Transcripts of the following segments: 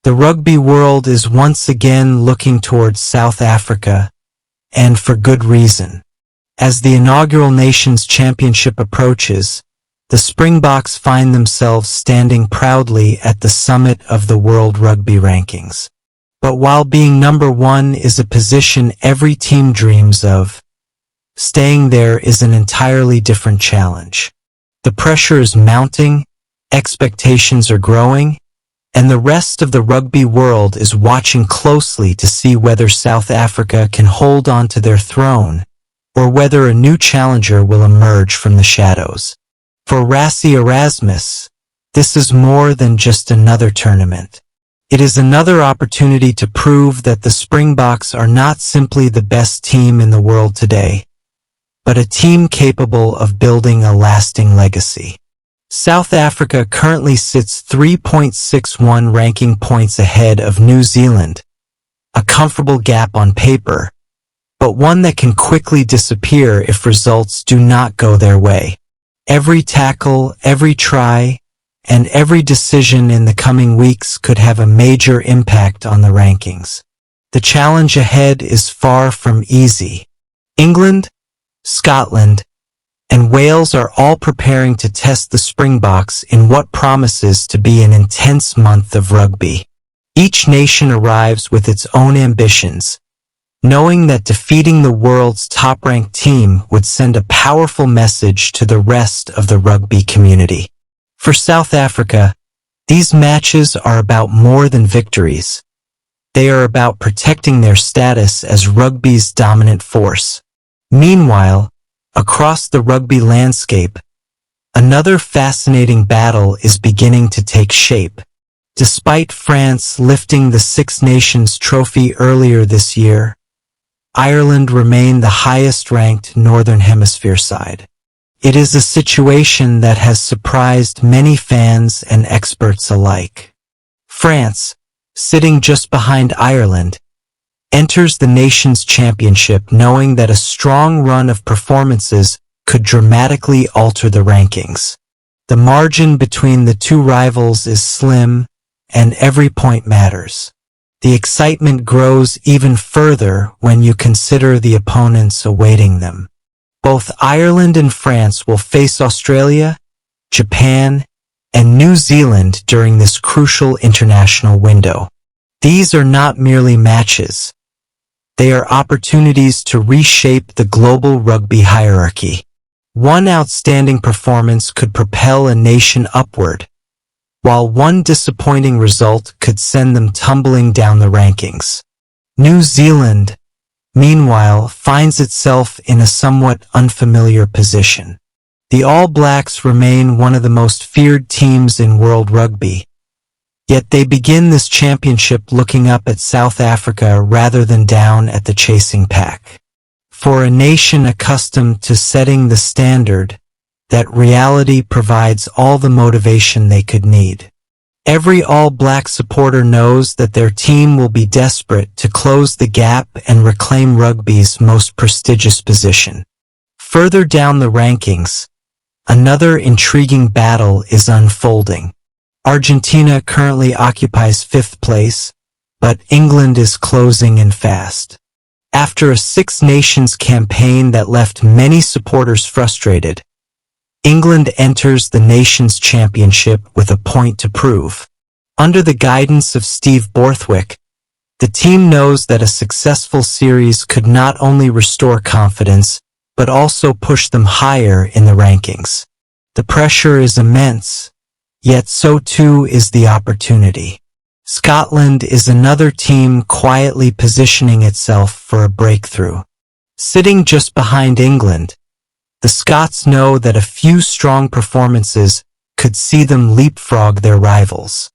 The rugby world is once again looking towards South Africa, and for good reason. As the inaugural Nations Championship approaches, the Springboks find themselves standing proudly at the summit of the World Rugby rankings. But while being number one is a position every team dreams of, staying there is an entirely different challenge. The pressure is mounting, expectations are growing, and the rest of the rugby world is watching closely to see whether South Africa can hold on to their throne, or whether a new challenger will emerge from the shadows. For Rassie Erasmus, this is more than just another tournament. It is another opportunity to prove that the Springboks are not simply the best team in the world today, but a team capable of building a lasting legacy. South Africa currently sits 3.61 ranking points ahead of New Zealand, a comfortable gap on paper, but one that can quickly disappear if results do not go their way. Every tackle, every try, and every decision in the coming weeks could have a major impact on the rankings. The challenge ahead is far from easy. England, Scotland, and Wales are all preparing to test the Springboks in what promises to be an intense month of rugby. Each nation arrives with its own ambitions, knowing that defeating the world's top-ranked team would send a powerful message to the rest of the rugby community. For South Africa, these matches are about more than victories. They are about protecting their status as rugby's dominant force. Meanwhile, across the rugby landscape, another fascinating battle is beginning to take shape. Despite France lifting the Six Nations trophy earlier this year, Ireland remained the highest-ranked Northern Hemisphere side. It is a situation that has surprised many fans and experts alike. France, sitting just behind Ireland, enters the Nations Championship knowing that a strong run of performances could dramatically alter the rankings. The margin between the two rivals is slim, and every point matters. The excitement grows even further when you consider the opponents awaiting them. Both Ireland and France will face Australia, Japan, and New Zealand during this crucial international window. These are not merely matches. They are opportunities to reshape the global rugby hierarchy. One outstanding performance could propel a nation upward, while one disappointing result could send them tumbling down the rankings. New Zealand, meanwhile, finds itself in a somewhat unfamiliar position. The All Blacks remain one of the most feared teams in World Rugby, yet they begin this championship looking up at South Africa rather than down at the chasing pack. For a nation accustomed to setting the standard, that reality provides all the motivation they could need. Every All Black supporter knows that their team will be desperate to close the gap and reclaim rugby's most prestigious position. Further down the rankings, another intriguing battle is unfolding. Argentina currently occupies 5th place, but England is closing in fast. After a Six Nations campaign that left many supporters frustrated, England enters the Nations Championship with a point to prove. Under the guidance of Steve Borthwick, the team knows that a successful series could not only restore confidence, but also push them higher in the rankings. The pressure is immense, yet so too is the opportunity. Scotland is another team quietly positioning itself for a breakthrough. Sitting just behind England, the Scots know that a few strong performances could see them leapfrog their rivals.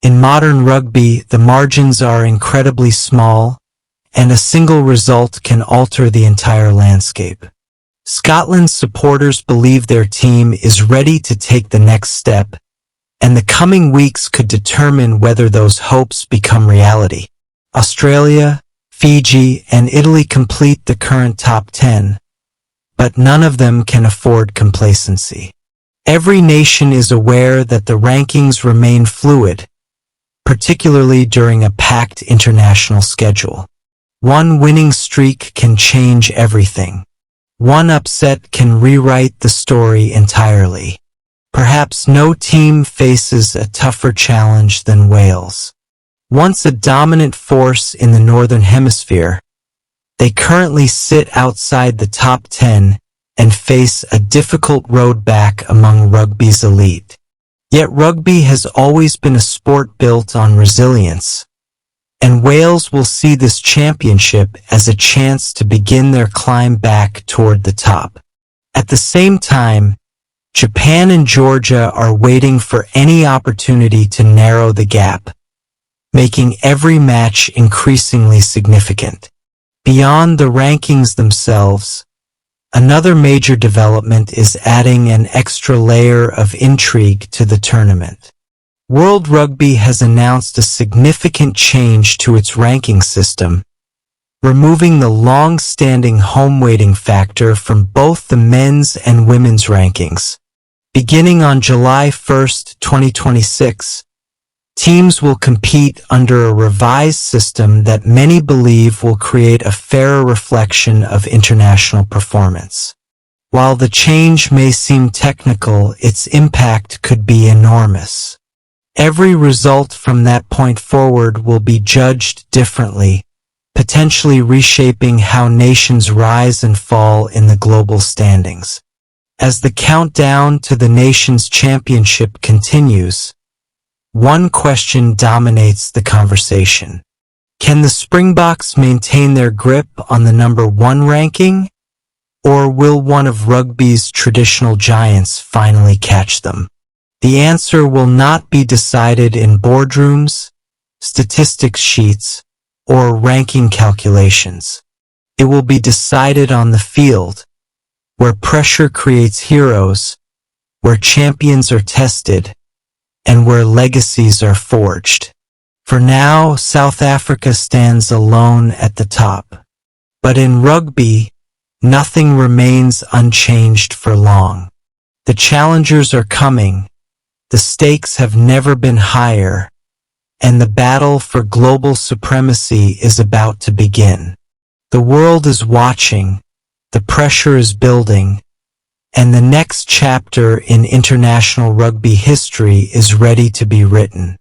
In modern rugby, the margins are incredibly small, and a single result can alter the entire landscape. Scotland's supporters believe their team is ready to take the next step, and the coming weeks could determine whether those hopes become reality. Australia, Fiji, and Italy complete the current top 10, but none of them can afford complacency. Every nation is aware that the rankings remain fluid, particularly during a packed international schedule. One winning streak can change everything. One upset can rewrite the story entirely. Perhaps no team faces a tougher challenge than Wales. Once a dominant force in the Northern Hemisphere, they currently sit outside the top 10 and face a difficult road back among rugby's elite. Yet rugby has always been a sport built on resilience, and Wales will see this championship as a chance to begin their climb back toward the top. At the same time, Japan and Georgia are waiting for any opportunity to narrow the gap, making every match increasingly significant. Beyond the rankings themselves, another major development is adding an extra layer of intrigue to the tournament. World Rugby has announced a significant change to its ranking system, removing the long-standing home weighting factor from both the men's and women's rankings. Beginning on July 1, 2026, teams will compete under a revised system that many believe will create a fairer reflection of international performance. While the change may seem technical, its impact could be enormous. Every result from that point forward will be judged differently, potentially reshaping how nations rise and fall in the global standings. As the countdown to the Nations Championship continues, one question dominates the conversation. Can the Springboks maintain their grip on the number 1 ranking, or will one of rugby's traditional giants finally catch them? The answer will not be decided in boardrooms, statistics sheets, or ranking calculations. It will be decided on the field, where pressure creates heroes, where champions are tested, and where legacies are forged. For now, South Africa stands alone at the top. But in rugby, nothing remains unchanged for long. The challengers are coming, the stakes have never been higher, and the battle for global supremacy is about to begin. The world is watching, the pressure is building, and the next chapter in international rugby history is ready to be written.